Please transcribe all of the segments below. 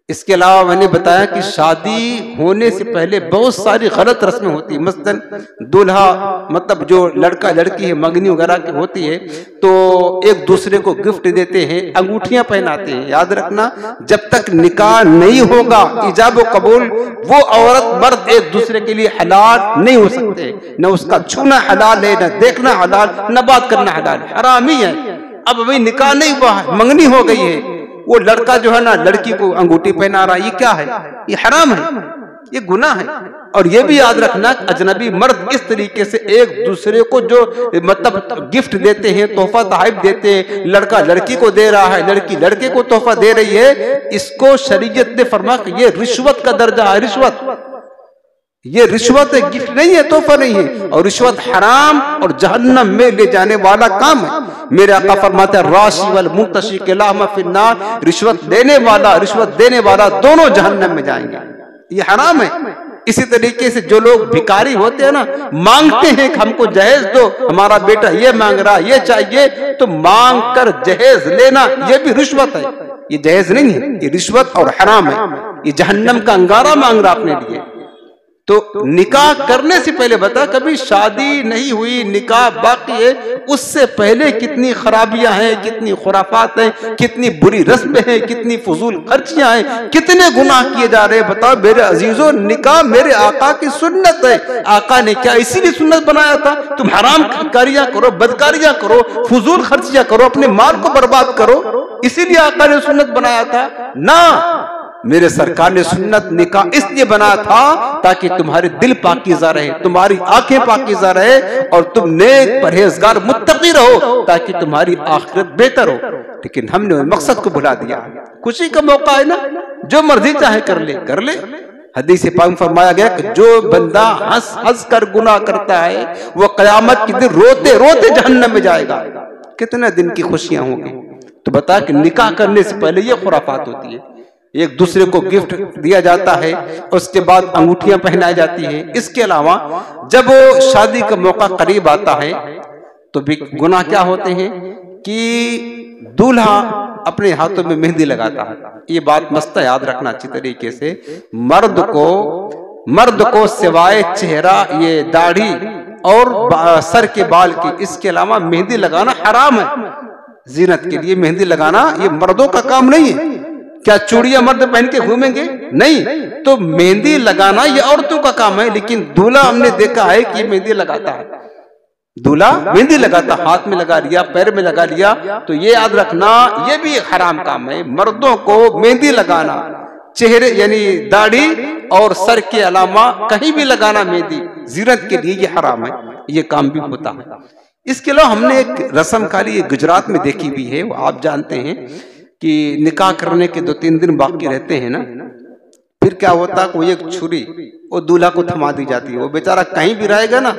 इसके अलावा मैंने बताया कि शादी होने से पहले बहुत सारी गलत रस्में होती है। मसलन दूल्हा मतलब जो लड़का लड़की है मंगनी वगैरह की होती है, तो एक दूसरे को गिफ्ट देते हैं, अंगूठियां पहनाते हैं। याद रखना, जब तक निकाह नहीं होगा इजाब व कबूल, वो औरत मर्द एक दूसरे के लिए हलाल नहीं हो सकते। न उसका छूना हलाल है, न देखना हलाल, न बात करना हलाल, हराम ही है। अब अभी निकाह नहीं हुआ है, मंगनी हो गई है, वो लड़का जो है ना लड़की को अंगूठी पहना रहा है, ये क्या है? ये हराम है, ये गुनाह है। और ये भी याद रखना, अजनबी मर्द इस तरीके से एक दूसरे को जो मतलब गिफ्ट देते हैं, तोहफा तहफ़ देते हैं, लड़का लड़की को दे रहा है, लड़की लड़के को तोहफा दे रही है, इसको शरीयत ने फरमाया कि ये रिश्वत का दर्जा है। रिश्वत, ये रिश्वत है, गिफ्ट नहीं है, तोहफा नहीं है। और रिश्वत हराम और जहन्नम में ले जाने वाला काम है। मेरे आका फरमाते हैं राशि वल मुर्तशी के लामा फिन्नार, रिश्वत देने वाला रिश्वत देने वाला दोनों जहन्नम में जाएंगे, ये हराम है। इसी तरीके से जो लोग भिखारी होते हैं ना, मांगते हैं कि हमको जहेज दो, हमारा बेटा ये मांग रहा, ये चाहिए, तो मांग कर जहेज लेना ये भी रिश्वत है। ये जहेज नहीं है, ये रिश्वत और हराम है। ये जहन्नम का अंगारा मांग रहा अपने लिए। तो निकाह करने से पहले बता, कभी शादी नहीं हुई, निकाह बाकी है, उससे पहले कितनी खराबियां हैं, कितनी खुराफात हैं, कितनी बुरी रस्में हैं, कितनी फजूल खर्चियां हैं, कितने गुनाह किए जा रहे हैं। बताओ मेरे अजीजों, निकाह मेरे आका की सुन्नत है। आका ने क्या इसीलिए सुन्नत बनाया था? तुम हराम कारियां करो, बदकारियां करो, फजूल खर्चियां करो, अपने माल को बर्बाद करो, इसीलिए आका ने सुन्नत बनाया था ना। मेरे सरकार ने सुन्नत निकाह इसलिए बनाया था ताकि तुम्हारे दिल पाकीज़ा रहे, तुम्हारी आंखें पाकीज़ा रहे, और तुम नेक परहेजगार मुत्तकी रहो, ताकि तुम्हारी आखिरत बेहतर हो। लेकिन हमने मकसद को भुला दिया। खुशी का मौका है ना, जो मर्जी चाहे कर ले, कर ले। हदीस पाक में फरमाया गया कि जो बंदा हंस हंस कर गुनाह करता है, वो कयामत के दिन रोते रोते जहन्नम में जाएगा। कितने दिन की खुशियां होंगी। तो बता कि निकाह करने से पहले ये खुराफात होती है। एक दूसरे को गिफ्ट दिया जाता है, उसके बाद अंगूठियां पहनाई जाती है। इसके अलावा जब शादी का मौका करीब आता है तो भी गुनाह क्या होते हैं कि दूल्हा अपने हाथों में मेहंदी लगाता है। ये बात मस्त याद रखना अच्छी तरीके से। मर्द को सिवाय चेहरा, ये दाढ़ी और सर के बाल की, इसके अलावा मेहंदी लगाना हराम है। जीनत के लिए मेहंदी लगाना ये मर्दों का काम नहीं है। क्या चूड़ियां मर्द पहन के घूमेंगे? नहीं। तो मेहंदी लगाना ये औरतों का काम है। लेकिन दूल्हा हमने देखा है कि मेहंदी लगाता है, दूल्हा मेहंदी लगाता, हाथ में लगा लिया, पैर में लगा लिया। तो ये याद रखना, ये भी एक हराम काम है। मर्दों को मेहंदी लगाना, चेहरे यानी दाढ़ी और सर के अलावा कहीं भी लगाना मेहंदी जीनत के लिए, ये हराम है। ये काम भी होता है। इसके अलावा हमने एक रस्म खाली गुजरात में देखी भी है। वो आप जानते हैं कि निकाह करने के 2-3 दिन बाकी रहते हैं ना, फिर क्या होता है, कोई एक छुरी वो दूल्हा को थमा दी जाती है। वो बेचारा कहीं भी रहेगा ना,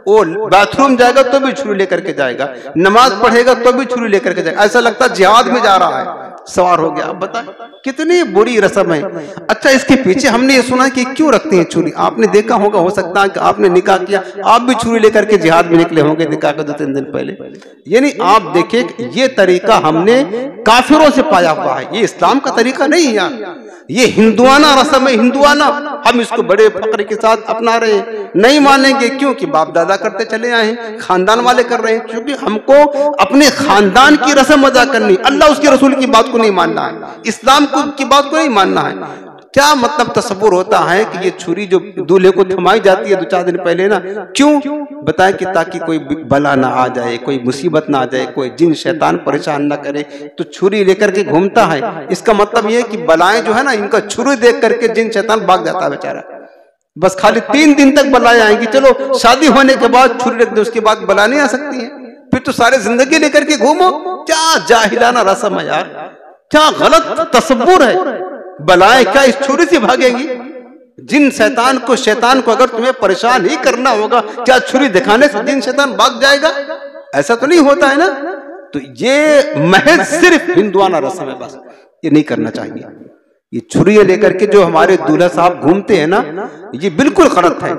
वो बाथरूम जाएगा तो भी छुरी लेकर के जाएगा, नमाज पढ़ेगा तो भी छुरी लेकर के जाएगा। ऐसा लगता है जिहाद में जा रहा है, सवार हो गया। अब बता कितनी बुरी रस्म है। अच्छा, इसके पीछे हमने ये सुना कि क्यों रखते हैं छुरी। आपने देखा होगा, हो सकता है कि आपने निकाह किया, आप भी छुरी लेकर के जिहाद में निकले होंगे निकाह के 2-3 दिन पहले। यानी आप देखिए, ये तरीका हमने काफिरों से पाया हुआ है। ये इस्लाम का तरीका नहीं है यार, ये हिंदुआना रस्म है, हिंदुआना। हम इसको बड़े फक्र के साथ अपना रहे हैं। नहीं मानेंगे क्यों? कि बाप दादा करते चले आए हैं, खानदान वाले कर रहे हैं। क्योंकि हमको अपने खानदान की रस्म अदा करनी, अल्लाह उसके रसूल की बात को नहीं मानना है, इस्लाम की बात को नहीं मानना है। क्या मतलब तस्वुर होता है कि ये छुरी जो दूल्हे को थमाई जाती है 2-4 दिन पहले ना, क्यों बताएं? कि ताकि कोई बला ना आ जाए, कोई मुसीबत ना आ जाए, कोई जिन शैतान परेशान ना करे, तो छुरी लेकर के घूमता है। इसका मतलब ये है कि बलाएं जो है ना, इनका छुरी देख करके जिन शैतान भाग जाता है बेचारा। बस खाली 3 दिन तक बलाएं आएंगी। चलो शादी होने के बाद छुरी रख दो, उसके बाद बला नहीं आ सकती है। फिर तो सारे जिंदगी लेकर के घूमो। क्या जाहिलाना रस्म है यार, क्या गलत तस्वुर है। बलाएं क्या इस छुरी से भागेंगी? जिन शैतान को अगर तुम्हें परेशान ही करना होगा, क्या छुरी दिखाने से जिन शैतान भाग जाएगा? ऐसा तो नहीं होता है ना। तो ये महज सिर्फ हिंदुआना रस्म है, बस ये नहीं करना चाहिए। ये छुरी लेकर के जो हमारे दूल्हा साहब घूमते हैं ना, ये बिल्कुल गलत है।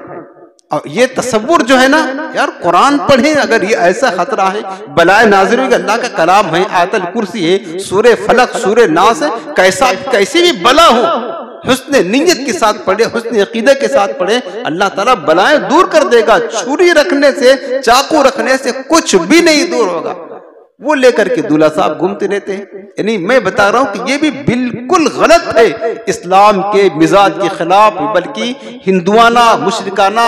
और ये तसव्वुर जो है ना यार, कुरान पढ़े अगर ये ऐसा खतरा है, बलाए नाज़िर होगी, अल्लाह का कलाम है, आयतुल कुर्सी है, सूरे फलक सूरे नास है, कैसी भी बला हो हुस्न नियत के साथ पढ़े, हुस्न अकीदे के साथ पढ़े, अल्लाह ताला बलाएं दूर कर देगा। छुरी रखने से, चाकू रखने से कुछ भी नहीं दूर होगा। वो लेकर के दूल्हा साहब घूमते रहते हैं। यानी मैं बता रहा हूं कि ये भी बिल्कुल गलत है, इस्लाम के मिजाज के खिलाफ, बल्कि हिंदुआना, मुशरिकाना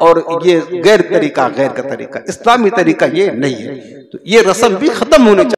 और ये गैर का तरीका, इस्लामी तरीका ये नहीं है। तो ये रस्म भी खत्म होने चाहिए।